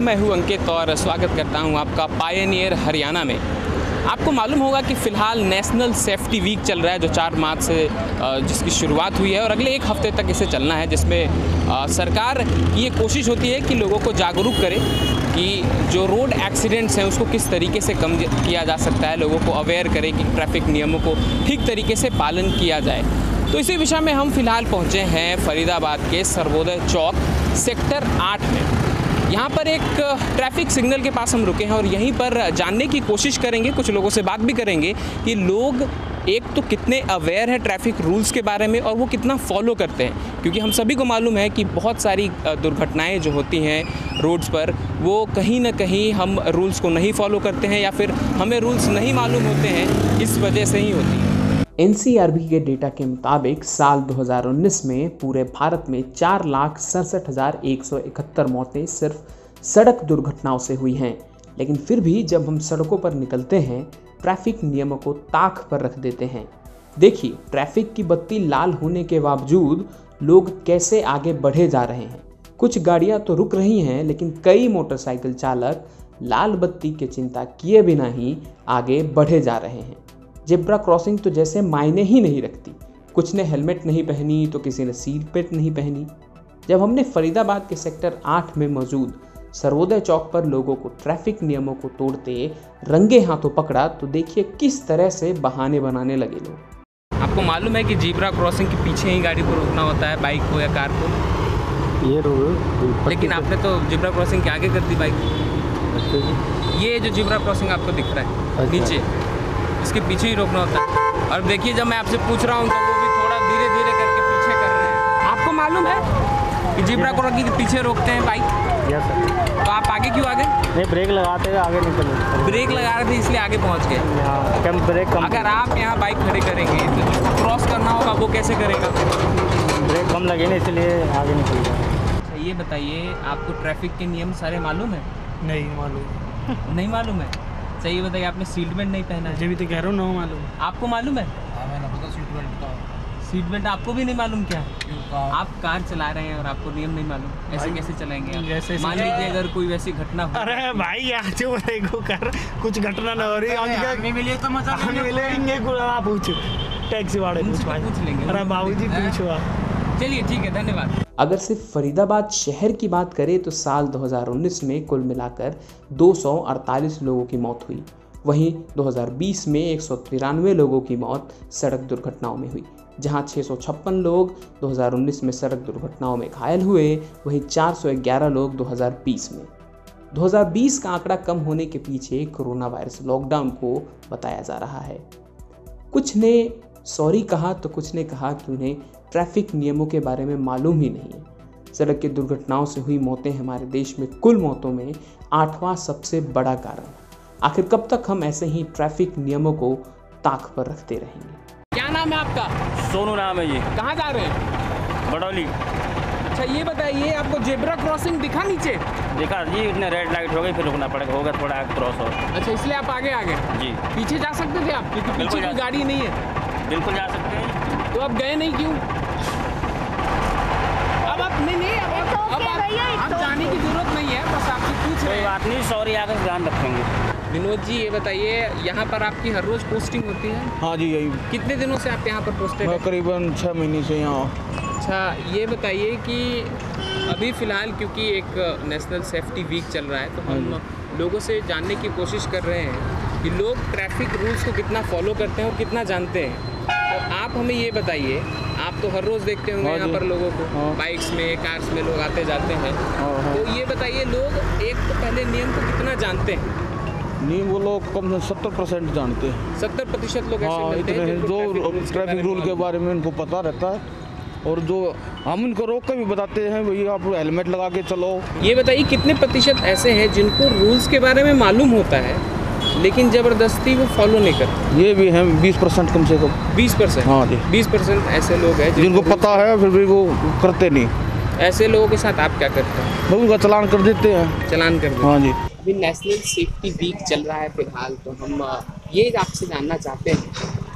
मैं हूं अंकित और स्वागत करता हूं आपका पायनियर हरियाणा में। आपको मालूम होगा कि फ़िलहाल नेशनल सेफ्टी वीक चल रहा है जो 4 मार्च से जिसकी शुरुआत हुई है और अगले 1 हफ्ते तक इसे चलना है, जिसमें सरकार की ये कोशिश होती है कि लोगों को जागरूक करे कि जो रोड एक्सीडेंट्स हैं उसको किस तरीके से कम किया जा सकता है, लोगों को अवेयर करे कि ट्रैफिक नियमों को ठीक तरीके से पालन किया जाए। तो इसी विषय में हम फ़िलहाल पहुँचे हैं फरीदाबाद के सर्वोदय चौक सेक्टर 8 में। यहाँ पर एक ट्रैफिक सिग्नल के पास हम रुके हैं और यहीं पर जानने की कोशिश करेंगे, कुछ लोगों से बात भी करेंगे कि लोग एक तो कितने अवेयर हैं ट्रैफिक रूल्स के बारे में और वो कितना फॉलो करते हैं, क्योंकि हम सभी को मालूम है कि बहुत सारी दुर्घटनाएं जो होती हैं रोड्स पर वो कहीं ना कहीं हम रूल्स को नहीं फॉलो करते हैं या फिर हमें रूल्स नहीं मालूम होते हैं, इस वजह से ही होती है। NCRB के डेटा के मुताबिक साल 2019 में पूरे भारत में 4,67,171 मौतें सिर्फ सड़क दुर्घटनाओं से हुई हैं। लेकिन फिर भी जब हम सड़कों पर निकलते हैं ट्रैफिक नियमों को ताक पर रख देते हैं। देखिए, ट्रैफिक की बत्ती लाल होने के बावजूद लोग कैसे आगे बढ़े जा रहे हैं। कुछ गाड़ियां तो रुक रही हैं, लेकिन कई मोटरसाइकिल चालक लाल बत्ती की चिंता किए बिना ही आगे बढ़े जा रहे हैं। जेब्रा क्रॉसिंग तो जैसे मायने ही नहीं रखती। कुछ ने हेलमेट नहीं पहनी तो किसी ने सीट बेल्ट नहीं पहनी। जब हमने फरीदाबाद के सेक्टर 8 में मौजूद सर्वोदय चौक पर लोगों को ट्रैफिक नियमों को तोड़ते रंगे हाथों पकड़ा तो देखिए किस तरह से बहाने बनाने लगे लोग। आपको मालूम है कि जेब्रा क्रॉसिंग के पीछे ही गाड़ी को रोकना होता है, बाइक को या कार को, लेकिन आपने तो जेब्रा क्रॉसिंग के आगे कर दी बाइक। ये जो जेब्रा क्रॉसिंग आपको दिख रहा है नीचे, इसके पीछे ही रोकना होता है। और देखिए, जब मैं आपसे पूछ रहा हूँ तो वो भी थोड़ा धीरे धीरे करके पीछे कर रहे हैं। आपको मालूम है कि जेब्रा क्रॉसिंग के पीछे रोकते हैं बाइक? Yes sir. तो आप आगे क्यों आ गए? नहीं, ब्रेक लगाते हुए आगे निकले। ब्रेक लगा रहे थे इसलिए आगे पहुँच गए। कम ब्रेक कम। अगर आप यहाँ बाइक खड़े करेंगे तो जिसको क्रॉस करना होगा वो कैसे करेगा? ब्रेक कम लगे ना, इसलिए आगे निकल गया। अच्छा, ये बताइए, आपको ट्रैफिक के नियम सारे मालूम है? नहीं मालूम। नहीं मालूम है? सही बताइए, आपने सीट बेल्ट नहीं पहना है। मुझे भी तो कह रहा हूँ, ना मालूम। आपको मालूम है? हाँ, मैंने पता सीट बेल्ट का। सीट बेल्ट आपको भी नहीं मालूम? क्या आप कार चला रहे हैं और आपको नियम नहीं मालूम? ऐसे कैसे चलाएंगे आप? जैसे मान लीजिए अगर कोई वैसी घटना हो। अरे भाई यार, जो देखो कर कुछ घटना ना हो रही। मिले तो मजा मिलेंगे। पूछ टैक्सी वाले पूछ लेंगे। अरे बाबूजी पूछो आप। चलिए ठीक है, धन्यवाद। अगर सिर्फ फरीदाबाद शहर की बात करें तो साल 2019 में कुल मिलाकर 248 लोगों की मौत हुई। वहीं 2020 में 193 लोगों की मौत सड़क दुर्घटनाओं में हुई। जहां 656 लोग 2019 में सड़क दुर्घटनाओं में घायल हुए, वहीं 411 लोग 2020 में। 2020 का आंकड़ा कम होने के पीछे कोरोना वायरस लॉकडाउन को बताया जा रहा है। कुछ ने सॉरी कहा तो कुछ ने कहा कि उन्हें ट्रैफिक नियमों के बारे में मालूम ही नहीं है। सड़क की दुर्घटनाओं से हुई मौतें हमारे देश में कुल मौतों में 8वां सबसे बड़ा कारण। आखिर कब तक हम ऐसे ही ट्रैफिक नियमों को ताक पर रखते रहेंगे? क्या नाम है आपका? सोनू नाम है जी। कहाँ जा रहे हैं? बड़ौली। अच्छा, ये बताइए, आपको जेब्रा क्रॉसिंग दिखा नीचे? देखा जी, इतने रेड लाइट हो गई, फिर रुकना पड़ेगा, होगा थोड़ा क्रॉस हो। अच्छा, इसलिए आप आगे आ गए? जी। पीछे जा सकते थे आप, क्योंकि पीछे कोई गाड़ी नहीं है। बिल्कुल जा सकते हैं। तो आप गए नहीं क्यों? अब आप नहीं आप जाने की जरूरत नहीं है, बस आपसे पूछ रहे हैं। कोई बात नहीं, सॉरी, आगे ध्यान रखेंगे। विनोद जी, ये बताइए, यहाँ पर आपकी हर रोज पोस्टिंग होती है? हाँ जी, यही कितने दिनों से आप यहाँ पर पोस्टेड हैं? करीबन 6 महीने से यहाँ। अच्छा, ये बताइए कि अभी फ़िलहाल क्योंकि एक नेशनल सेफ्टी वीक चल रहा है तो हम लोगों से जानने की कोशिश कर रहे हैं कि लोग ट्रैफिक रूल्स को कितना फॉलो करते हैं और कितना जानते हैं। तो आप हमें ये बताइए, आप तो हर रोज़ देखते होंगे यहाँ पर लोगों को, बाइक्स में, कार्स में लोग आते जाते हैं। तो ये बताइए, लोग एक तो पहले नियम को कितना जानते हैं? नहीं, वो लोग कम से 70% जानते हैं। 70% लोग ऐसे मिलते हैं जो ट्रैफिक रूल के बारे में इनको पता रहता है और जो हम इनको रोक कर भी बताते हैं, भैया आप हेलमेट लगा के चलो। ये बताइए, कितने प्रतिशत ऐसे हैं जिनको रूल्स के बारे में मालूम होता है लेकिन ज़बरदस्ती वो फॉलो नहीं करते? ये भी हैं 20% कम से कम। 20%? हाँ जी, 20% ऐसे लोग हैं जिनको पता है फिर भी वो करते नहीं। ऐसे लोगों के साथ आप क्या करते हैं? वो उनका चालान कर देते हैं। चालान कर देते हैं? हाँ जी। अभी नेशनल सेफ्टी वीक चल रहा है फिलहाल, तो हम ये आपसे जानना चाहते हैं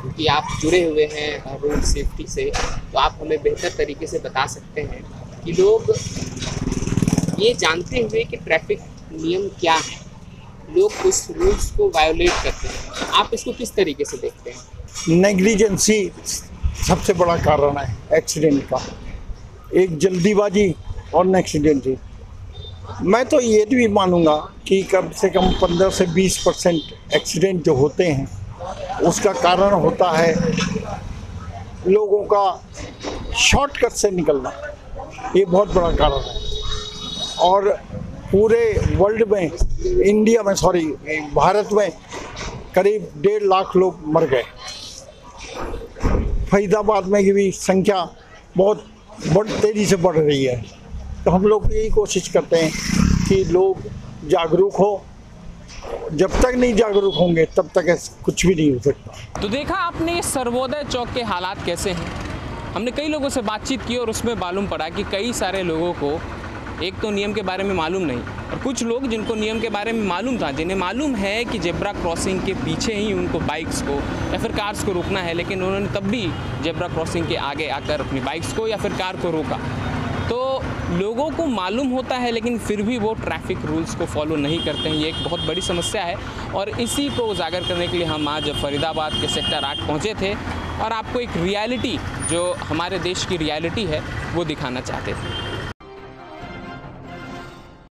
क्योंकि आप जुड़े हुए हैं रोड सेफ्टी से, तो आप हमें बेहतर तरीके से बता सकते हैं कि लोग ये जानते हुए कि ट्रैफिक नियम क्या है, लोग उस रूल्स को वायोलेट करते हैं, आप इसको किस तरीके से देखते हैं? नेग्लिजेंसी सबसे बड़ा कारण है एक्सीडेंट का, एक जल्दीबाजी और नेग्लिजेंसी। मैं तो ये भी मानूंगा कि कम से कम 15 से 20% एक्सीडेंट जो होते हैं उसका कारण होता है लोगों का शॉर्टकट से निकलना, ये बहुत बड़ा कारण है। और पूरे वर्ल्ड में, इंडिया में सॉरी भारत में करीब 1.5 लाख लोग मर गए। फरीदाबाद में की भी संख्या बहुत तेज़ी से बढ़ रही है। तो हम लोग यही कोशिश करते हैं कि लोग जागरूक हो, जब तक नहीं जागरूक होंगे तब तक कुछ भी नहीं हो सकता। तो देखा आपने सर्वोदय चौक के हालात कैसे हैं। हमने कई लोगों से बातचीत की और उसमें मालूम पड़ा कि कई सारे लोगों को एक तो नियम के बारे में मालूम नहीं, और कुछ लोग जिनको नियम के बारे में मालूम था, जिन्हें मालूम है कि जेब्रा क्रॉसिंग के पीछे ही उनको बाइक्स को या फिर कार्स को रोकना है, लेकिन उन्होंने तब भी जेब्रा क्रॉसिंग के आगे आकर अपनी बाइक्स को या फिर कार को रोका। तो लोगों को मालूम होता है लेकिन फिर भी वो ट्रैफिक रूल्स को फॉलो नहीं करते हैं, ये एक बहुत बड़ी समस्या है। और इसी को उजागर करने के लिए हम आज फरीदाबाद के सेक्टर 8 पहुँचे थे और आपको एक रियलिटी, जो हमारे देश की रियलिटी है, वो दिखाना चाहते थे।